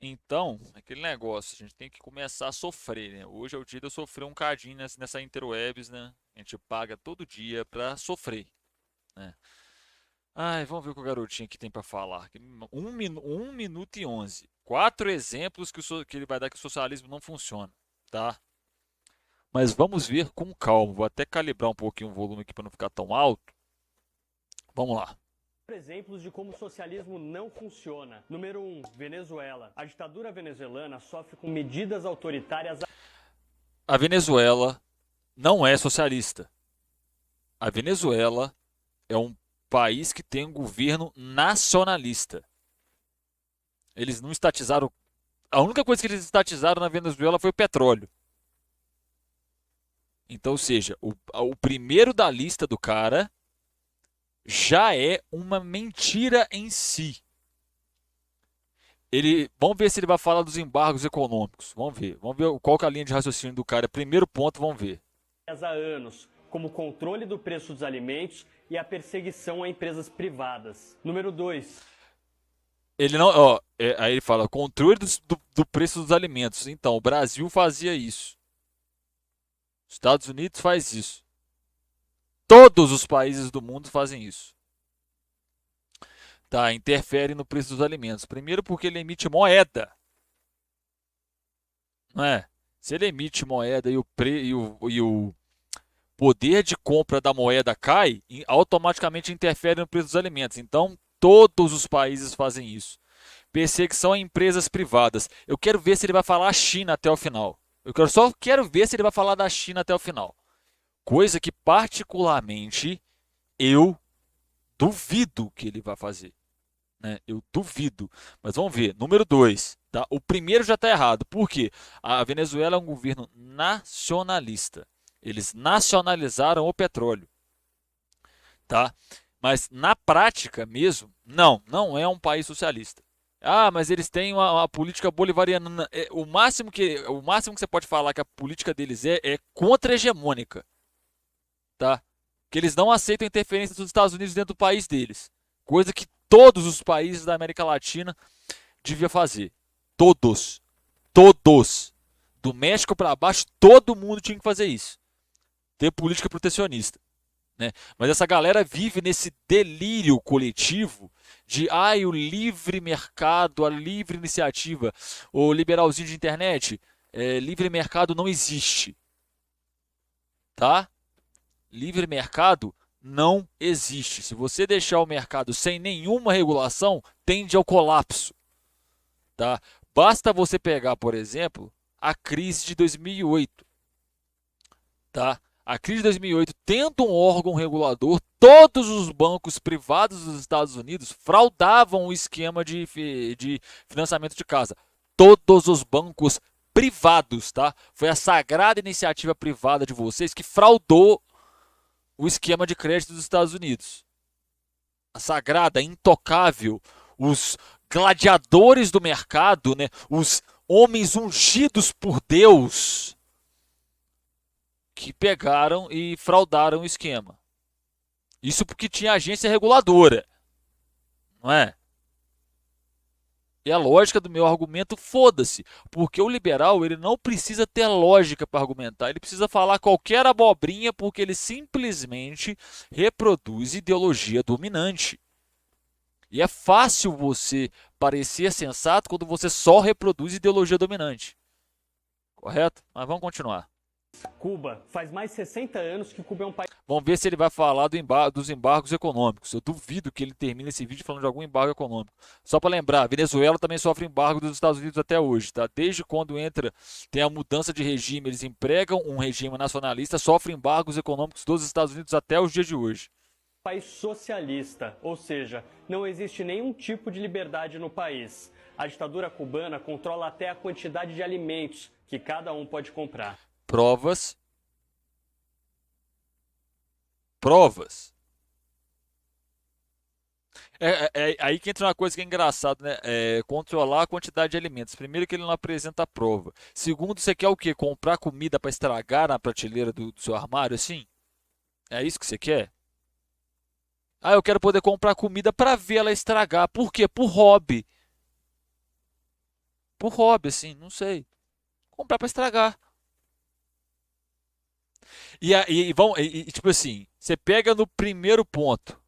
Então, aquele negócio, a gente tem que começar a sofrer, né? Hoje é o dia de eu sofrer um cadinho nessa interwebs, né? A gente paga todo dia pra sofrer, né? Ai, vamos ver o que o garotinho aqui tem pra falar. 1 minuto e 11. Quatro exemplos que ele vai dar que o socialismo não funciona, tá? Mas vamos ver com calma. Vou até calibrar um pouquinho o volume aqui para não ficar tão alto. Vamos lá. Exemplos de como o socialismo não funciona. Número 1, Venezuela. A ditadura venezuelana sofre com medidas autoritárias. A Venezuela não é socialista. A Venezuela é um país que tem um governo nacionalista. Eles não estatizaram. A única coisa que eles estatizaram na Venezuela foi o petróleo. Então, ou seja, o primeiro da lista do cara já é uma mentira em si. Vamos ver se ele vai falar dos embargos econômicos. Vamos ver qual que é a linha de raciocínio do cara. Primeiro ponto, vamos ver. Há anos, como o controle do preço dos alimentos e a perseguição a empresas privadas. Número 2. Ele não, ó, aí ele fala controle do preço dos alimentos. Então, o Brasil fazia isso. Os Estados Unidos faz isso. Todos os países do mundo fazem isso. Tá, interfere no preço dos alimentos. Primeiro porque ele emite moeda, não é? Se ele emite moeda e o poder de compra da moeda cai, automaticamente interfere no preço dos alimentos. Então, todos os países fazem isso. Perseguição a empresas privadas. Eu quero ver se ele vai falar a China até o final. Só quero ver se ele vai falar da China até o final. Coisa que, particularmente, eu duvido que ele vai fazer. Né? Eu duvido. Mas vamos ver. Número 2. Tá? O primeiro já está errado. Por quê? A Venezuela é um governo nacionalista. Eles nacionalizaram o petróleo. Tá? Mas na prática mesmo, não é um país socialista. Ah, mas eles têm uma política bolivariana. O máximo que você pode falar que a política deles é contra-hegemônica, tá? Que eles não aceitam interferência dos Estados Unidos dentro do país deles. Coisa que todos os países da América Latina deviam fazer. Todos. Todos. Do México para baixo, todo mundo tinha que fazer isso. Ter política protecionista. Né? Mas essa galera vive nesse delírio coletivo de o livre mercado, a livre iniciativa, o liberalzinho de internet, livre mercado não existe, tá? Livre mercado não existe. Se você deixar o mercado sem nenhuma regulação, tende ao colapso, tá? Basta você pegar, por exemplo, a crise de 2008, tá? A crise de 2008, tendo um órgão regulador, todos os bancos privados dos Estados Unidos fraudavam o esquema de financiamento de casa. Todos os bancos privados, tá? Foi a sagrada iniciativa privada de vocês que fraudou o esquema de crédito dos Estados Unidos. A sagrada, intocável, os gladiadores do mercado, né? Os homens ungidos por Deus que pegaram e fraudaram o esquema. Isso porque tinha agência reguladora, não é? E a lógica do meu argumento, foda-se, porque o liberal ele não precisa ter lógica para argumentar, ele precisa falar qualquer abobrinha porque ele simplesmente reproduz ideologia dominante. E é fácil você parecer sensato quando você só reproduz ideologia dominante. Correto? Mas vamos continuar. Cuba. Faz mais de 60 anos que Cuba é um país. Vamos ver se ele vai falar dos embargos econômicos. Eu duvido que ele termine esse vídeo falando de algum embargo econômico. Só para lembrar, a Venezuela também sofre embargo dos Estados Unidos até hoje, tá? Desde quando tem a mudança de regime, eles empregam um regime nacionalista, sofrem embargos econômicos dos Estados Unidos até os dias de hoje. País socialista, ou seja, não existe nenhum tipo de liberdade no país. A ditadura cubana controla até a quantidade de alimentos que cada um pode comprar. Provas. Provas. É aí que entra uma coisa que é engraçado, né? Controlar a quantidade de alimentos. Primeiro que ele não apresenta a prova. Segundo, você quer o quê? Comprar comida para estragar na prateleira do seu armário, assim? É isso que você quer? Ah, eu quero poder comprar comida para ver ela estragar. Por quê? Por hobby. Por hobby, assim, não sei. Comprar para estragar. Tipo assim, você pega no primeiro ponto,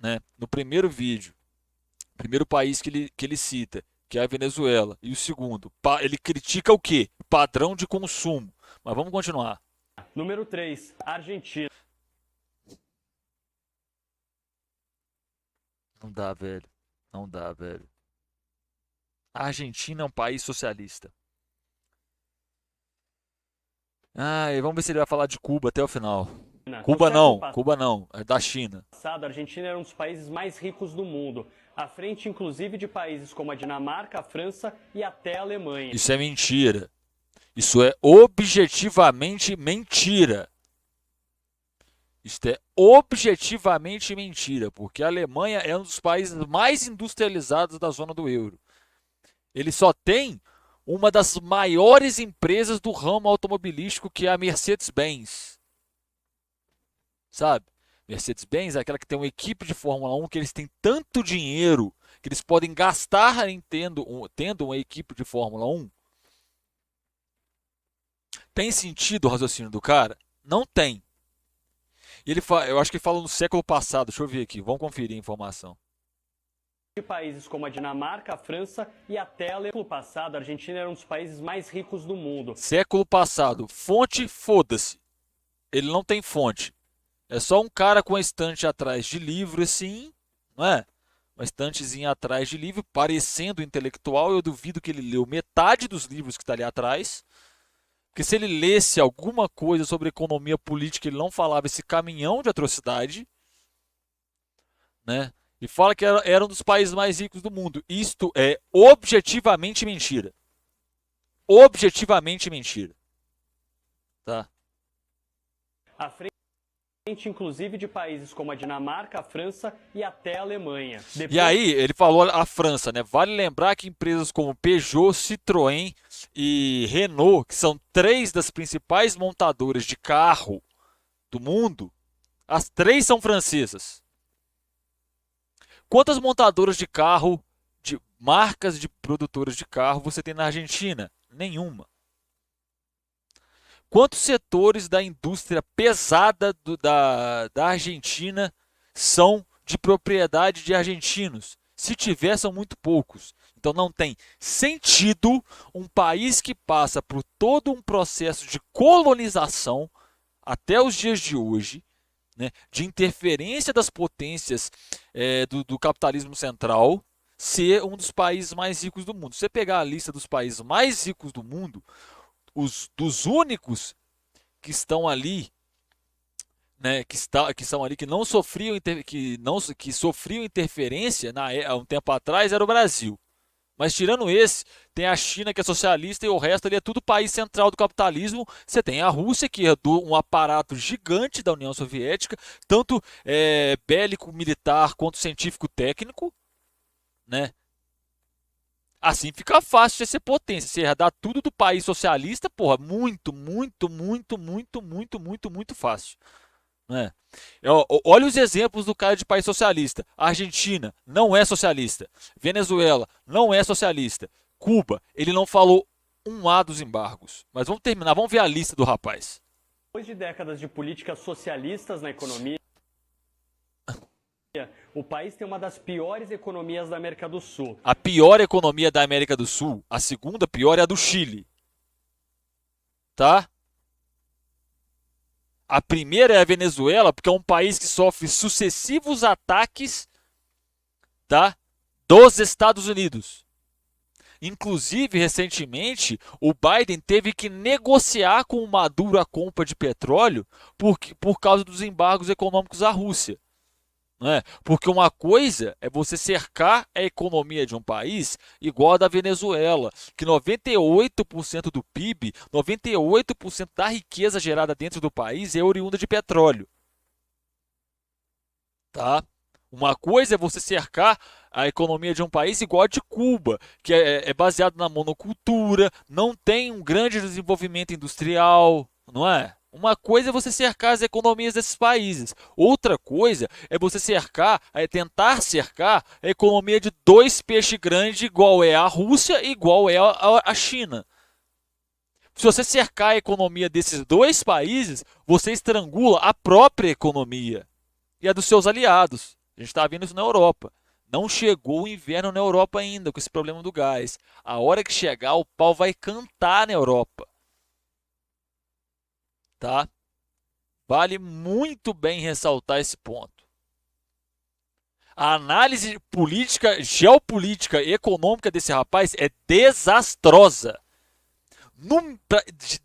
né? No primeiro vídeo, primeiro país que ele cita, que é a Venezuela. E o segundo, ele critica o quê? Padrão de consumo. Mas vamos continuar. Número 3, Argentina. Não dá, velho. Não dá, velho. A Argentina é um país socialista. Ah, e vamos ver se ele vai falar de Cuba até o final. No Cuba século não, Cuba não, é da China. passado, a Argentina era um dos países mais ricos do mundo, à frente inclusive de países como a Dinamarca, a França e até a Alemanha. Isso é mentira. Isso é objetivamente mentira. Isso é objetivamente mentira, porque a Alemanha é um dos países mais industrializados da zona do euro. Ele só tem uma das maiores empresas do ramo automobilístico, que é a Mercedes-Benz. Sabe? Mercedes-Benz é aquela que tem uma equipe de Fórmula 1 que eles têm tanto dinheiro que eles podem gastar tendo uma equipe de Fórmula 1. Tem sentido o raciocínio do cara? Não tem. E eu acho que ele fala no século passado. Deixa eu ver aqui, vamos conferir a informação. De países como a Dinamarca, a França e até a Alemanha. No século passado, a Argentina era um dos países mais ricos do mundo. Século passado. Fonte, foda-se. Ele não tem fonte. É só um cara com uma estante atrás de livro, assim, não é? Uma estantezinha atrás de livro, parecendo intelectual. Eu duvido que ele leu metade dos livros que está ali atrás. Porque se ele lesse alguma coisa sobre economia política, ele não falava esse caminhão de atrocidade, né? E fala que era um dos países mais ricos do mundo. Isto é objetivamente mentira. Objetivamente mentira. Tá? À frente inclusive de países como a Dinamarca, a França e até a Alemanha. E aí, ele falou a França, né? Vale lembrar que empresas como Peugeot, Citroën e Renault, que são três das principais montadoras de carro do mundo, as três são francesas. Quantas montadoras de carro, de marcas de produtoras de carro você tem na Argentina? Nenhuma. Quantos setores da indústria pesada da Argentina são de propriedade de argentinos? Se tiver, são muito poucos. Então não tem sentido um país que passa por todo um processo de colonização até os dias de hoje, né, de interferência das potências do capitalismo central, ser um dos países mais ricos do mundo. Se você pegar a lista dos países mais ricos do mundo, dos únicos que estão ali, né, que são ali, que não sofriam que sofriam interferência há um tempo atrás, era o Brasil. Mas tirando esse, tem a China, que é socialista, e o resto ali é tudo país central do capitalismo. Você tem a Rússia, que herdou um aparato gigante da União Soviética, tanto bélico, militar, quanto científico-técnico, né? Assim fica fácil de ser potência. Se herdar tudo do país socialista, porra, muito, muito, muito, muito, muito, muito, muito fácil. Né? Olha os exemplos do cara de país socialista. Argentina não é socialista. Venezuela não é socialista. Cuba, ele não falou um A dos embargos. Mas vamos terminar, vamos ver a lista do rapaz. Depois de décadas de políticas socialistas na economia, o país tem uma das piores economias da América do Sul. A pior economia da América do Sul, a segunda pior é a do Chile. Tá? A primeira é a Venezuela, porque é um país que sofre sucessivos ataques, tá, dos Estados Unidos. Inclusive, recentemente, o Biden teve que negociar com o Maduro a compra de petróleo por causa dos embargos econômicos à Rússia. Não é? Porque uma coisa é você cercar a economia de um país igual a da Venezuela, que 98% do PIB, 98% da riqueza gerada dentro do país é oriunda de petróleo. Tá? Uma coisa é você cercar a economia de um país igual a de Cuba, que é baseado na monocultura, não tem um grande desenvolvimento industrial, não é? Uma coisa é você cercar as economias desses países. Outra coisa é você tentar cercar a economia de dois peixes grandes, igual é a Rússia e igual é a China. Se você cercar a economia desses dois países, você estrangula a própria economia e a dos seus aliados. A gente está vendo isso na Europa. Não chegou o inverno na Europa ainda, com esse problema do gás. A hora que chegar, o pau vai cantar na Europa. Tá? Vale muito bem ressaltar esse ponto. A análise política, geopolítica e econômica desse rapaz é desastrosa.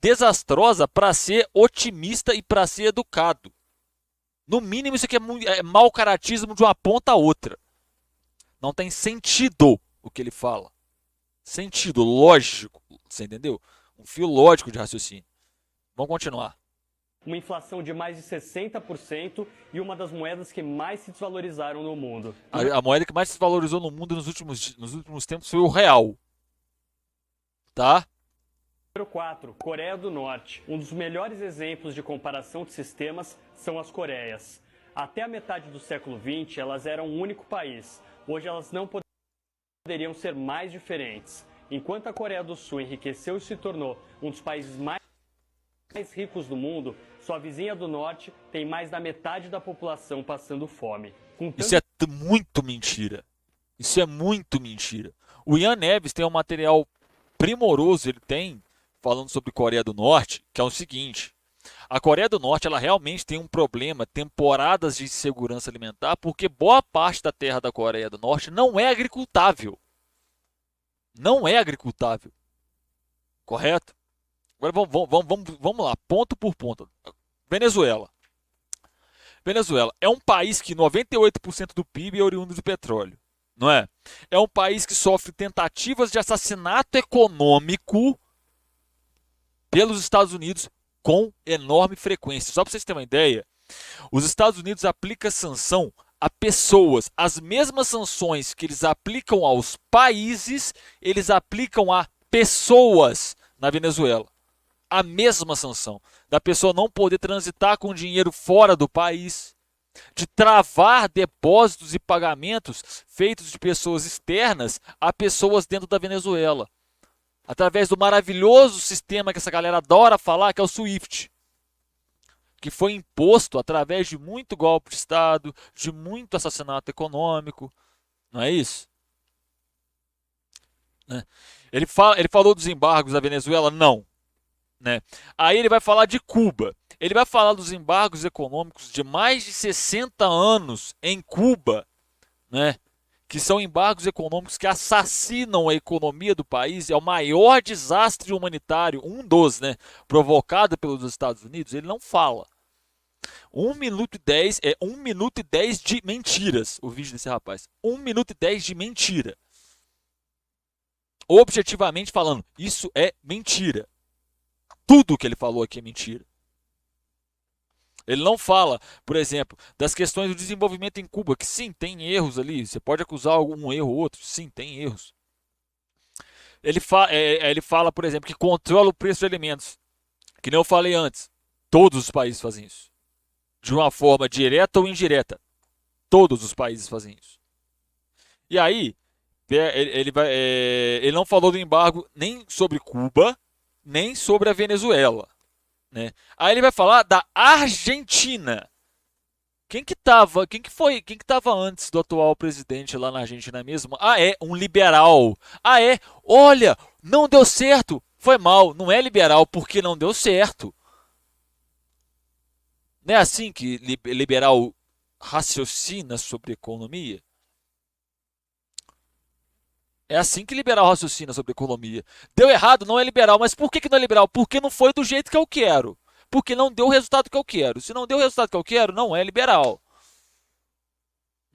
Desastrosa para ser otimista e para ser educado. No mínimo, isso aqui é mau caratismo de uma ponta a outra. Não tem sentido o que ele fala. Sentido lógico, você entendeu? Um fio lógico de raciocínio. Vamos continuar. Uma inflação de mais de 60% e uma das moedas que mais se desvalorizaram no mundo. A moeda que mais se valorizou no mundo nos últimos tempos foi o real. Tá? Número 4. Coreia do Norte. Um dos melhores exemplos de comparação de sistemas são as Coreias. Até a metade do século XX, elas eram um único país. Hoje elas não poderiam ser mais diferentes. Enquanto a Coreia do Sul enriqueceu e se tornou um dos países mais ricos do mundo, sua vizinha do norte tem mais da metade da população passando fome. Isso é muito mentira. Isso é muito mentira. O Ian Neves tem um material primoroso, ele tem, falando sobre Coreia do Norte, que é o seguinte: a Coreia do Norte ela realmente tem um problema, temporadas de insegurança alimentar, porque boa parte da terra da Coreia do Norte não é agricultável. Não é agricultável. Correto? Agora vamos lá, ponto por ponto. Venezuela. Venezuela é um país que 98% do PIB é oriundo de petróleo. Não é? É um país que sofre tentativas de assassinato econômico pelos Estados Unidos com enorme frequência. Só para vocês terem uma ideia, os Estados Unidos aplicam sanção a pessoas. As mesmas sanções que eles aplicam aos países, eles aplicam a pessoas na Venezuela. A mesma sanção. Da pessoa não poder transitar com dinheiro fora do país, de travar depósitos e pagamentos feitos de pessoas externas a pessoas dentro da Venezuela. Através do maravilhoso sistema que essa galera adora falar, que é o SWIFT, que foi imposto através de muito golpe de Estado, de muito assassinato econômico. Não é isso? Né? Ele falou dos embargos da Venezuela? Não. Né? Aí ele vai falar de Cuba. Ele vai falar dos embargos econômicos de mais de 60 anos em Cuba, né? Que são embargos econômicos que assassinam a economia do país. É o maior desastre humanitário, um dos, né, provocado pelos Estados Unidos. Ele não fala. 1 minuto e 10 é 1 minuto e 10 de mentiras, o vídeo desse rapaz. 1 minuto e 10 de mentira. Objetivamente falando, isso é mentira. Tudo que ele falou aqui é mentira. Ele não fala, por exemplo, das questões do desenvolvimento em Cuba, que sim, tem erros ali. Você pode acusar algum erro ou outro. Sim, tem erros. Ele fala, por exemplo, que controla o preço de alimentos. Que nem eu falei antes. Todos os países fazem isso. De uma forma direta ou indireta. Todos os países fazem isso. E aí, ele não falou do embargo nem sobre Cuba, nem sobre a Venezuela. Né? Aí ele vai falar da Argentina. Quem que tava antes do atual presidente lá na Argentina mesmo? Ah, é um liberal. Ah, é? Olha, não deu certo. Foi mal. Não é liberal porque não deu certo. Não é assim que liberal raciocina sobre economia? É assim que liberal raciocina sobre economia. Deu errado, não é liberal. Mas por que não é liberal? Porque não foi do jeito que eu quero. Porque não deu o resultado que eu quero. Se não deu o resultado que eu quero, não é liberal.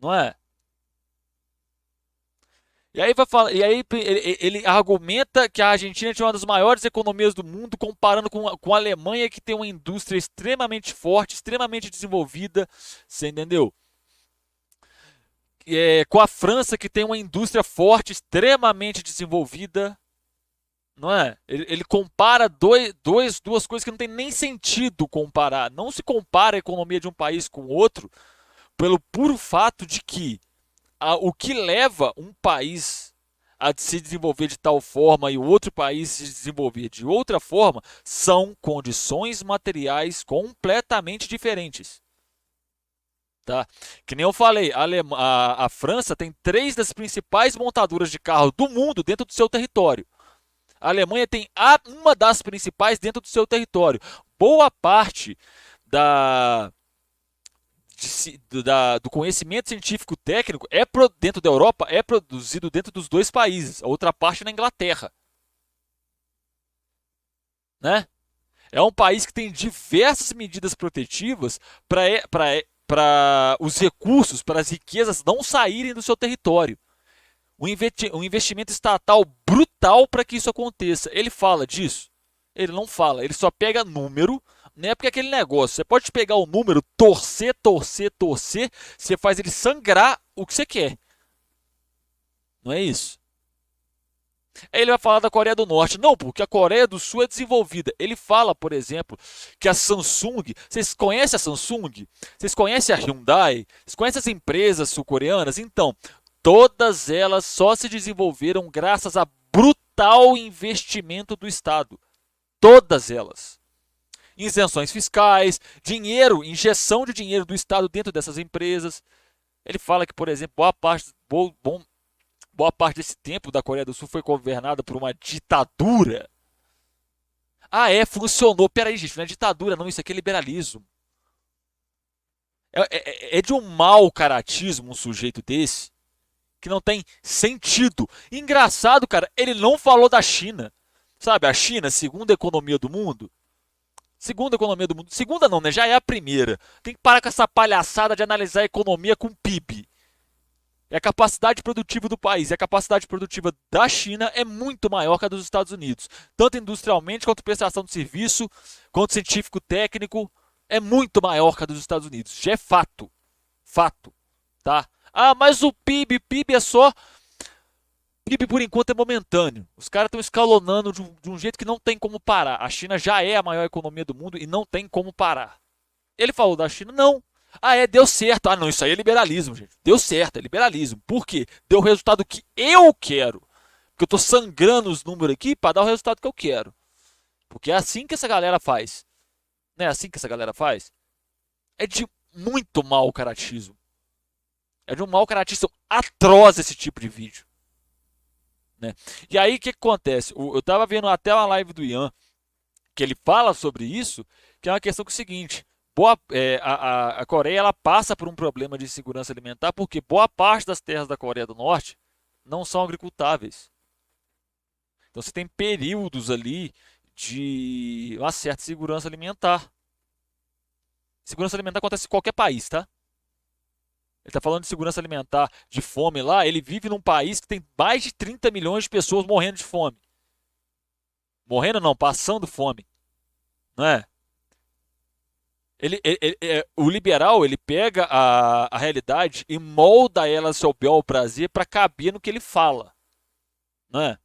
Não é? E aí, ele argumenta que a Argentina tinha uma das maiores economias do mundo, comparando com a Alemanha, que tem uma indústria extremamente forte, extremamente desenvolvida. Você entendeu? Com a França, que tem uma indústria forte, extremamente desenvolvida. Não é? Ele compara duas coisas que não tem nem sentido comparar. Não se compara a economia de um país com outro pelo puro fato de que o que leva um país a se desenvolver de tal forma e o outro país se desenvolver de outra forma são condições materiais completamente diferentes. Tá? Que nem eu falei, a França tem três das principais montadoras de carro do mundo dentro do seu território. A Alemanha tem uma das principais dentro do seu território. Boa parte da, do conhecimento científico técnico dentro da Europa é produzido dentro dos dois países. A outra parte na Inglaterra. Né? É um país que tem diversas medidas protetivas para os recursos, para as riquezas não saírem do seu território. Um investimento estatal brutal para que isso aconteça. Ele fala disso? Ele não fala, ele só pega número, né? Porque é aquele negócio, você pode pegar o número, torcer, torcer, torcer, você faz ele sangrar o que você quer. Não é isso? Aí ele vai falar da Coreia do Norte. Não, porque a Coreia do Sul é desenvolvida. Ele fala, por exemplo, que a Samsung. Vocês conhecem a Samsung? Vocês conhecem a Hyundai? Vocês conhecem as empresas sul-coreanas? Então, todas elas só se desenvolveram graças a brutal investimento do Estado. Todas elas. Isenções fiscais, dinheiro, injeção de dinheiro do Estado dentro dessas empresas. Ele fala que, por exemplo, boa parte desse tempo da Coreia do Sul foi governada por uma ditadura. Ah, funcionou. Peraí, gente, não é ditadura, não, isso aqui é liberalismo. É de um mau caratismo um sujeito desse que não tem sentido. Engraçado, cara, ele não falou da China. Sabe, a China, segunda economia do mundo. Segunda economia do mundo. Segunda não, né? Já é a primeira. Tem que parar com essa palhaçada de analisar a economia com PIB. É a capacidade produtiva do país. E a capacidade produtiva da China é muito maior que a dos Estados Unidos. Tanto industrialmente, quanto prestação de serviço, quanto científico-técnico. É muito maior que a dos Estados Unidos. Já é fato. Fato. Tá? Ah, mas o PIB é só... PIB por enquanto é momentâneo. Os caras estão escalonando de um jeito que não tem como parar. A China já é a maior economia do mundo e não tem como parar. Ele falou da China? Não. Ah, deu certo. Ah, não, isso aí é liberalismo, gente. Deu certo, é liberalismo. Por quê? Deu o resultado que eu quero. Porque eu tô sangrando os números aqui para dar o resultado que eu quero. Porque é assim que essa galera faz. Não é assim que essa galera faz? É de muito mau caratismo. É de um mau caratismo atroz esse tipo de vídeo. Né? E aí o que acontece? Eu estava vendo até uma live do Ian, que ele fala sobre isso, que é uma questão que é o seguinte, a Coreia ela passa por um problema de segurança alimentar porque boa parte das terras da Coreia do Norte não são agricultáveis. Então você tem períodos ali de uma certa segurança alimentar. Segurança alimentar acontece em qualquer país, tá? Ele está falando de segurança alimentar, de fome lá. Ele vive num país que tem mais de 30 milhões de pessoas morrendo de fome. Morrendo não, passando fome. Não é? O liberal ele pega a realidade e molda ela ao seu bel prazer para caber no que ele fala. Não é?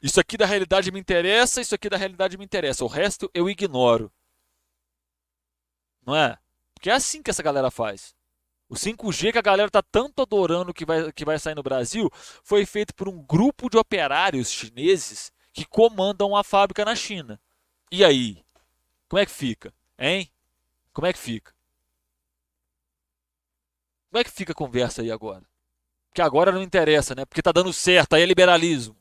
Isso aqui da realidade me interessa, isso aqui da realidade me interessa. O resto eu ignoro. Não é? Porque é assim que essa galera faz. O 5G que a galera está tanto adorando que vai sair no Brasil foi feito por um grupo de operários chineses que comandam uma fábrica na China. E aí? Como é que fica? Hein? Como é que fica? Como é que fica a conversa aí agora? Porque agora não interessa, né? Porque tá dando certo, aí é liberalismo.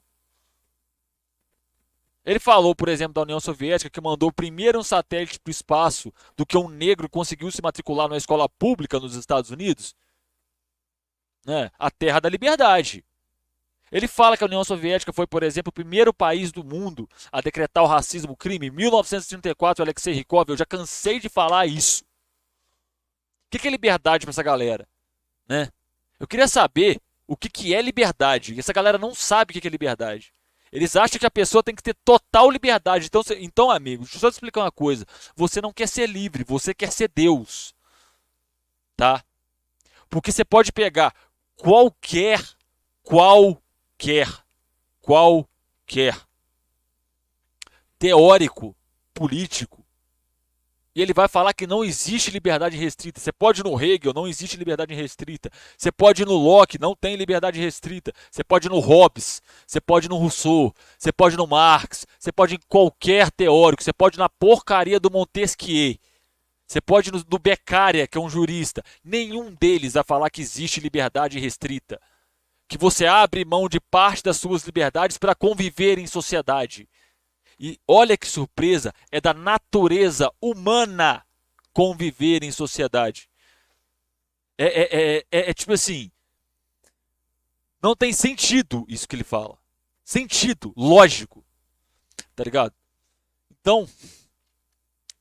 Ele falou, por exemplo, da União Soviética que mandou primeiro um satélite para o espaço do que um negro conseguiu se matricular numa escola pública nos Estados Unidos. Né? A terra da liberdade. Ele fala que a União Soviética foi, por exemplo, o primeiro país do mundo a decretar o racismo crime. Em 1934, Alexei Rykov, eu já cansei de falar isso. O que é liberdade para essa galera? Né? Eu queria saber o que é liberdade. E essa galera não sabe o que é liberdade. Eles acham que a pessoa tem que ter total liberdade. Então, amigo, deixa eu só te explicar uma coisa. Você não quer ser livre, você quer ser Deus. Tá? Porque você pode pegar qualquer, qualquer teórico político. E ele vai falar que não existe liberdade restrita. Você pode ir no Hegel, não existe liberdade restrita. Você pode ir no Locke, não tem liberdade restrita. Você pode ir no Hobbes, você pode ir no Rousseau, você pode ir no Marx, você pode ir em qualquer teórico, você pode ir na porcaria do Montesquieu. Você pode ir no Beccaria, que é um jurista. Nenhum deles vai falar que existe liberdade restrita. Que você abre mão de parte das suas liberdades para conviver em sociedade. E olha que surpresa, é da natureza humana conviver em sociedade. É tipo assim, não tem sentido isso que ele fala. Sentido, lógico, tá ligado? Então,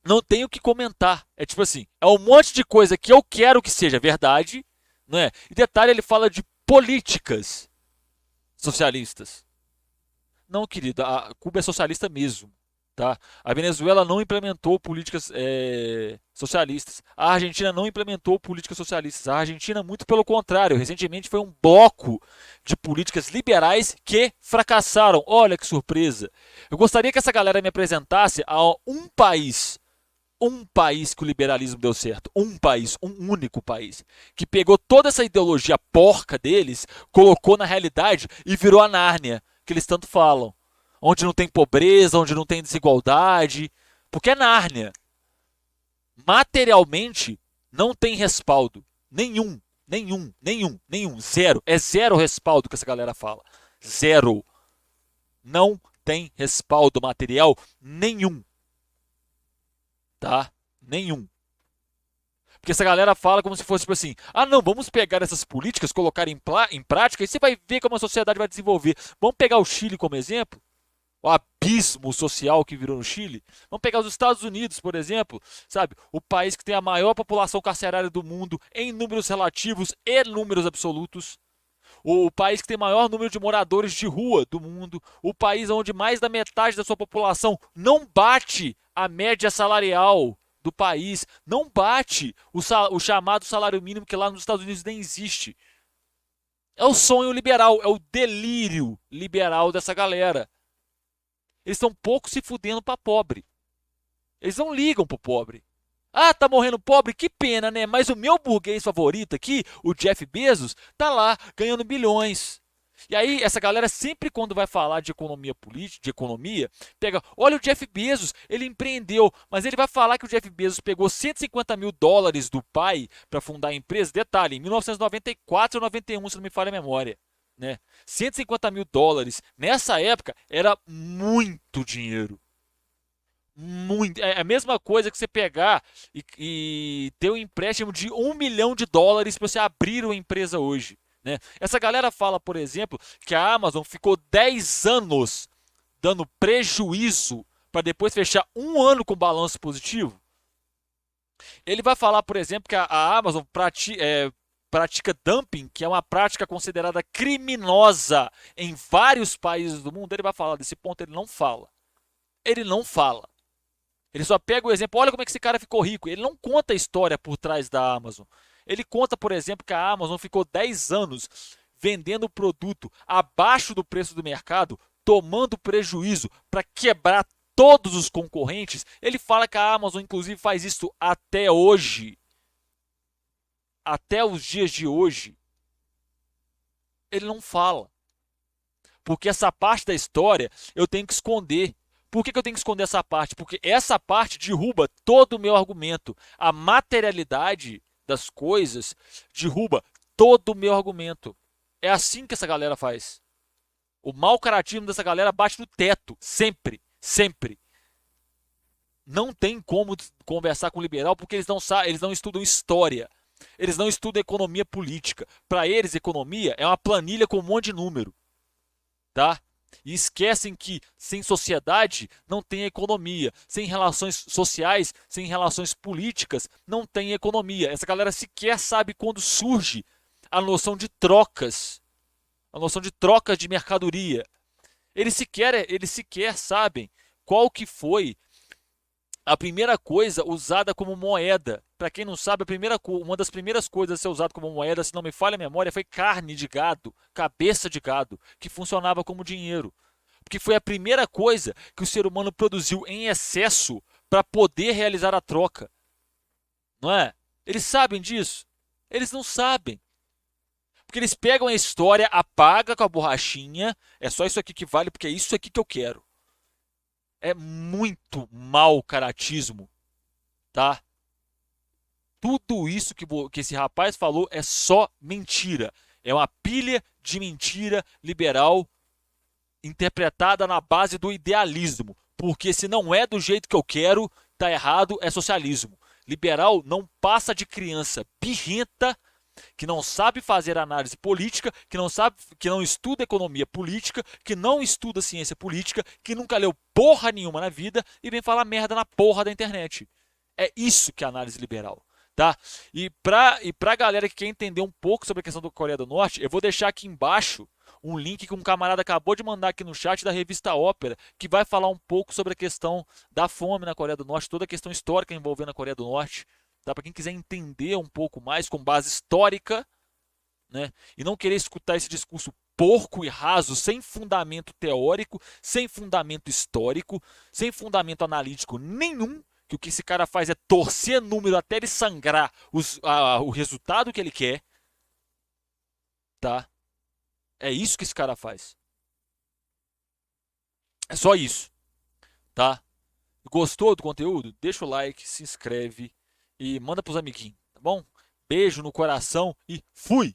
não tenho o que comentar. É tipo assim, é um monte de coisa que eu quero que seja verdade, não é? E detalhe, ele fala de políticas socialistas. Não, querido, a Cuba é socialista mesmo. Tá? A Venezuela não implementou políticas socialistas. A Argentina não implementou políticas socialistas. A Argentina, muito pelo contrário, recentemente foi um bloco de políticas liberais que fracassaram. Olha que surpresa. Eu gostaria que essa galera me apresentasse a um país que o liberalismo deu certo. Um país, um único país. Que pegou toda essa ideologia porca deles, colocou na realidade e virou a Nárnia, que eles tanto falam. Onde não tem pobreza, onde não tem desigualdade. Porque é Nárnia. Materialmente, não tem respaldo. Nenhum. Zero. É zero respaldo que essa galera fala. Zero. Não tem respaldo material nenhum. Tá? Nenhum. Porque essa galera fala como se fosse tipo assim: ah, não, vamos pegar essas políticas, colocar em prática e você vai ver como a sociedade vai desenvolver. Vamos pegar o Chile como exemplo? O abismo social que virou no Chile. Vamos pegar os Estados Unidos, por exemplo, sabe? O país que tem a maior população carcerária do mundo em números relativos e números absolutos. O país que tem o maior número de moradores de rua do mundo. O país onde mais da metade da sua população não bate a média salarial do país. Não bate o chamado salário mínimo que lá nos Estados Unidos nem existe. É o sonho liberal, é o delírio liberal dessa galera. Eles estão pouco se fudendo para pobre. Eles não ligam pro pobre. Ah, tá morrendo pobre? Que pena, né? Mas o meu burguês favorito aqui, o Jeff Bezos, tá lá ganhando bilhões. E aí, essa galera sempre quando vai falar de economia política, de economia, pega, olha o Jeff Bezos, ele empreendeu, mas ele vai falar que o Jeff Bezos pegou 150 mil dólares do pai para fundar a empresa. Detalhe, em 1994 ou 91, se não me falha a memória. Né? 150 mil dólares, nessa época, era muito dinheiro. Muito. É a mesma coisa que você pegar e ter um empréstimo de 1 milhão de dólares para você abrir uma empresa hoje. Né? Essa galera fala, por exemplo, que a Amazon ficou 10 anos dando prejuízo para depois fechar um ano com balanço positivo. Ele vai falar, por exemplo, que a Amazon pratica dumping, que é uma prática considerada criminosa em vários países do mundo. Ele vai falar desse ponto, ele não fala. Ele não fala. Ele só pega o exemplo, olha como é que esse cara ficou rico. Ele não conta a história por trás da Amazon. Ele conta, por exemplo, que a Amazon ficou 10 anos vendendo o produto abaixo do preço do mercado, tomando prejuízo para quebrar todos os concorrentes. Ele fala que a Amazon, inclusive, faz isso até hoje. Até os dias de hoje. Ele não fala. Porque essa parte da história eu tenho que esconder. Por que eu tenho que esconder essa parte? Porque essa parte derruba todo o meu argumento. A materialidade das coisas derruba todo o meu argumento. É assim que essa galera faz. O mau caratismo dessa galera bate no teto. Sempre. Sempre. Não tem como conversar com o liberal porque eles não estudam história. Eles não estudam economia política. Para eles, economia é uma planilha com um monte de número. Tá? E esquecem que sem sociedade não tem economia, sem relações sociais, sem relações políticas, não tem economia. Essa galera sequer sabe quando surge a noção de trocas, de mercadoria. Eles sequer sabem qual que foi a primeira coisa usada como moeda. Para quem não sabe, uma das primeiras coisas a ser usada como moeda, se não me falha a memória, foi carne de gado, cabeça de gado, que funcionava como dinheiro. Porque foi a primeira coisa que o ser humano produziu em excesso para poder realizar a troca. Não é? Eles sabem disso? Eles não sabem. Porque eles pegam a história, apagam com a borrachinha, é só isso aqui que vale, porque é isso aqui que eu quero. É muito mau caratismo, tá? Tudo isso que esse rapaz falou é só mentira. É uma pilha de mentira liberal interpretada na base do idealismo. Porque se não é do jeito que eu quero, tá errado, é socialismo. Liberal não passa de criança birrenta que não sabe fazer análise política, que não estuda economia política, que não estuda ciência política, que nunca leu porra nenhuma na vida e vem falar merda na porra da internet. É isso que é análise liberal. Tá? E pra galera que quer entender um pouco sobre a questão da Coreia do Norte, eu vou deixar aqui embaixo um link que um camarada acabou de mandar aqui no chat da revista Ópera, que vai falar um pouco sobre a questão da fome na Coreia do Norte, toda a questão histórica envolvendo a Coreia do Norte. Tá? Para quem quiser entender um pouco mais com base histórica, né? E não querer escutar esse discurso porco e raso, sem fundamento teórico, sem fundamento histórico, sem fundamento analítico nenhum, que o que esse cara faz é torcer número até ele sangrar o resultado que ele quer, tá? É isso que esse cara faz. É só isso, tá? Gostou do conteúdo? Deixa o like, se inscreve e manda pros amiguinhos, tá bom? Beijo no coração e fui!